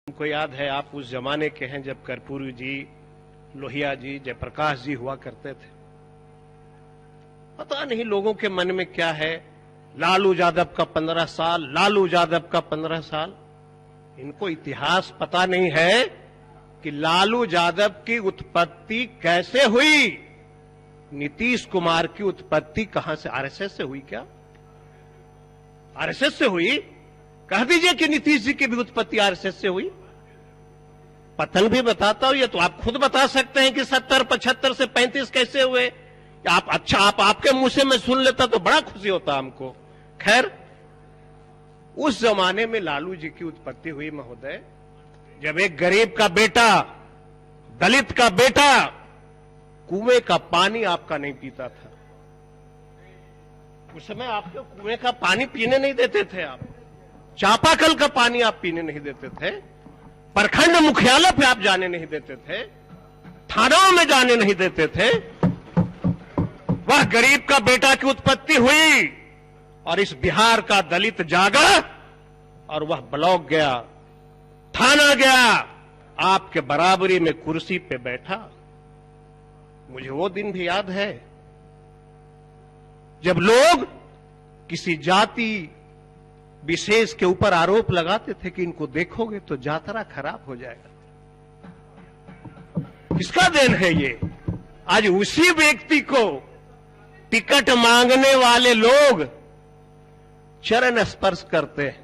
हमको याद है आप उस जमाने के हैं जब कर्पूरी जी, लोहिया जी, जयप्रकाश जी हुआ करते थे। पता नहीं लोगों के मन में क्या है, लालू यादव का 15 साल, लालू यादव का 15 साल। इनको इतिहास पता नहीं है कि लालू यादव की उत्पत्ति कैसे हुई। नीतीश कुमार की उत्पत्ति कहां से, आरएसएस से हुई क्या? आरएसएस से हुई? कह दीजिए कि नीतीश जी की भी उत्पत्ति आरएसएस से हुई। पतन भी बताता हूं, ये तो आप खुद बता सकते हैं कि 70, 75 से 35 कैसे हुए। आपके मुंह से मैं सुन लेता तो बड़ा खुशी होता हमको। खैर, उस जमाने में लालू जी की उत्पत्ति हुई महोदय, जब एक गरीब का बेटा, दलित का बेटा कुएं का पानी आपका नहीं पीता था। उस समय आपको कुएं का पानी पीने नहीं देते थे, आप चापाकल का पानी आप पीने नहीं देते थे, प्रखंड मुख्यालय पे आप जाने नहीं देते थे, थानों में जाने नहीं देते थे। वह गरीब का बेटा की उत्पत्ति हुई और इस बिहार का दलित जागा और वह ब्लॉक गया, थाना गया, आपके बराबरी में कुर्सी पे बैठा। मुझे वो दिन भी याद है जब लोग किसी जाति विशेष के ऊपर आरोप लगाते थे कि इनको देखोगे तो जातरा खराब हो जाएगा। किसका देन है ये? आज उसी व्यक्ति को टिकट मांगने वाले लोग चरण स्पर्श करते हैं।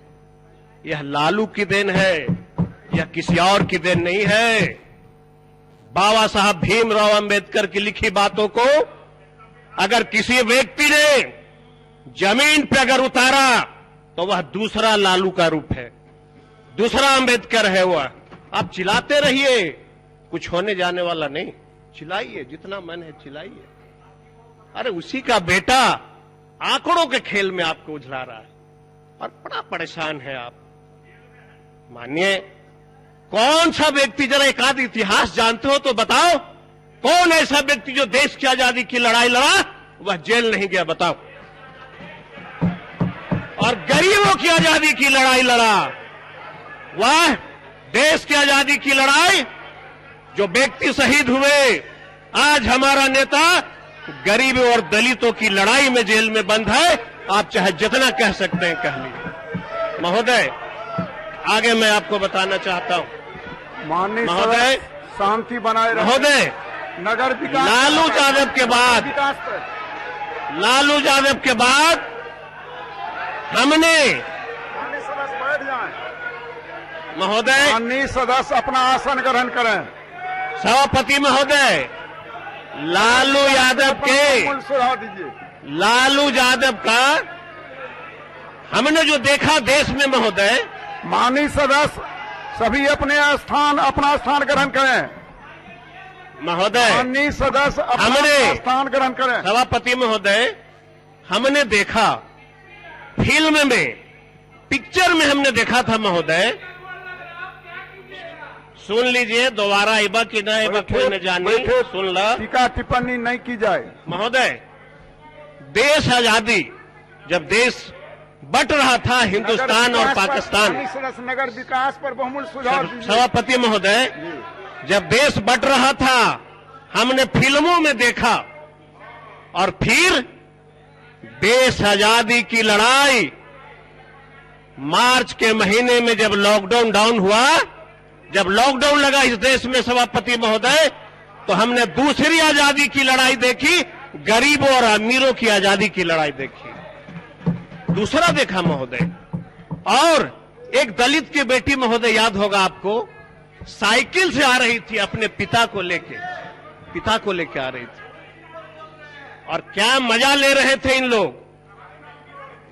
यह लालू की देन है, यह किसी और की देन नहीं है। बाबा साहब भीमराव अंबेडकर की लिखी बातों को अगर किसी व्यक्ति ने जमीन पर अगर उतारा तो वह दूसरा लालू का रूप है, दूसरा अंबेडकर है वह। आप चिल्लाते रहिए, कुछ होने जाने वाला नहीं। चिल्लाइए, जितना मन है चिल्लाइए। अरे उसी का बेटा आंकड़ों के खेल में आपको उझला रहा है और बड़ा परेशान है आप। मानिए, कौन सा व्यक्ति, जरा एक आध इतिहास जानते हो तो बताओ, कौन ऐसा व्यक्ति जो देश की आजादी की लड़ाई लड़ा वह जेल नहीं गया? बताओ। और गरीबों की आजादी की लड़ाई लड़ा, वह देश की आजादी की लड़ाई, जो व्यक्ति शहीद हुए। आज हमारा नेता गरीबों और दलितों की लड़ाई में जेल में बंद है। आप चाहे जितना कह सकते हैं कह लीजिए। महोदय, आगे मैं आपको बताना चाहता हूं। महोदय, शांति बनाए रखें। महोदय, नगर विकास, लालू यादव के बाद, लालू यादव के बाद हमने, बैठ जाएं। महोदय, माननीय सदस्य अपना आसन ग्रहण करें। सभापति महोदय, लालू यादव के, सुझाव दीजिए। लालू यादव का हमने जो देखा देश में महोदय, माननीय सदस्य सभी अपना स्थान ग्रहण करें। महोदय, माननीय सदस्य अपना हमने स्थान ग्रहण करें। सभापति महोदय, हमने देखा फिल्म में, पिक्चर में हमने देखा था महोदय। सुन लीजिए, दोबारा आइबा कि न आइबा कोई न जाने, सुन ला। टीका टिप्पणी नहीं की जाए। महोदय, देश आजादी, जब देश बट रहा था हिंदुस्तान और पाकिस्तान, नगर विकास पर बहुमूल्य सुझाव दीजिए। सभापति महोदय, जब देश बट रहा था हमने फिल्मों में देखा, और फिर देश आजादी की लड़ाई मार्च के महीने में जब लॉकडाउन डाउन हुआ, जब लॉकडाउन लगा इस देश में सभापति महोदय, तो हमने दूसरी आजादी की लड़ाई देखी, गरीबों और अमीरों की आजादी की लड़ाई देखी। दूसरा देखा महोदय। और एक दलित की बेटी महोदय, याद होगा आपको, साइकिल से आ रही थी अपने पिता को लेके आ रही थी, और क्या मजा ले रहे थे इन लोग।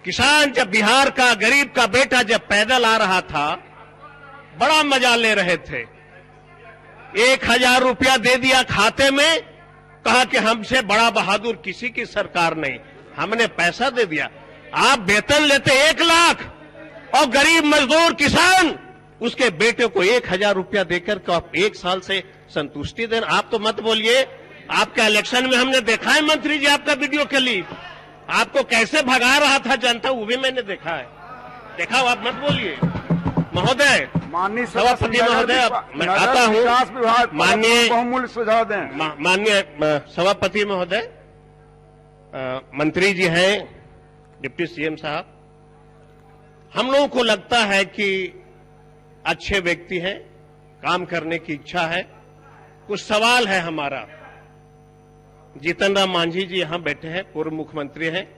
किसान, जब बिहार का गरीब का बेटा जब पैदल आ रहा था, बड़ा मजा ले रहे थे। 1000 रुपया दे दिया खाते में, कहा कि हमसे बड़ा बहादुर किसी की सरकार नहीं, हमने पैसा दे दिया। आप वेतन लेते 1 लाख और गरीब मजदूर किसान उसके बेटे को 1000 रुपया देकर के आप 1 साल से संतुष्टि देना। आप तो मत बोलिए, आपका इलेक्शन में हमने देखा है मंत्री जी, आपका वीडियो क्लिप, आपको कैसे भगा रहा था जनता, वो भी मैंने देखा है। देखा, आप मत बोलिए। महोदय, माननीय सभापति महोदय, मैं आता हूँ। विकास विभाग माननीय बहुमूल्य सुझाव दें। माननीय सभापति महोदय, मंत्री जी हैं, डिप्टी सीएम साहब, हम लोगों को लगता है कि अच्छे व्यक्ति हैं, काम करने की इच्छा है। कुछ सवाल है हमारा। जीतन राम मांझी जी यहां बैठे हैं, पूर्व मुख्यमंत्री हैं,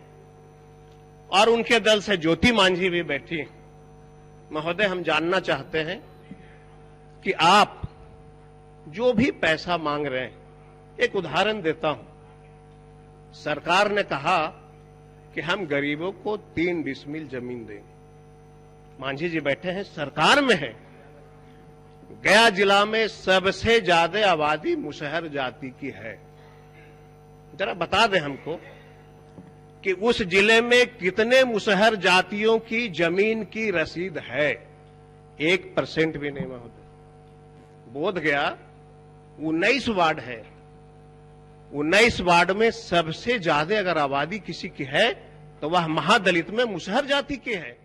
और उनके दल से ज्योति मांझी भी बैठी हैं। महोदय, हम जानना चाहते हैं कि आप जो भी पैसा मांग रहे हैं, एक उदाहरण देता हूं। सरकार ने कहा कि हम गरीबों को 3 डिसमिल जमीन देंगे। मांझी जी बैठे हैं, सरकार में है। गया जिला में सबसे ज्यादा आबादी मुसहर जाति की है। जरा बता दें हमको कि उस जिले में कितने मुसहर जातियों की जमीन की रसीद है? 1% भी नहीं महोदय। बोध गया 19 वार्ड है। 19 वार्ड में सबसे ज्यादा अगर आबादी किसी की है तो वह महादलित में मुसहर जाति की है।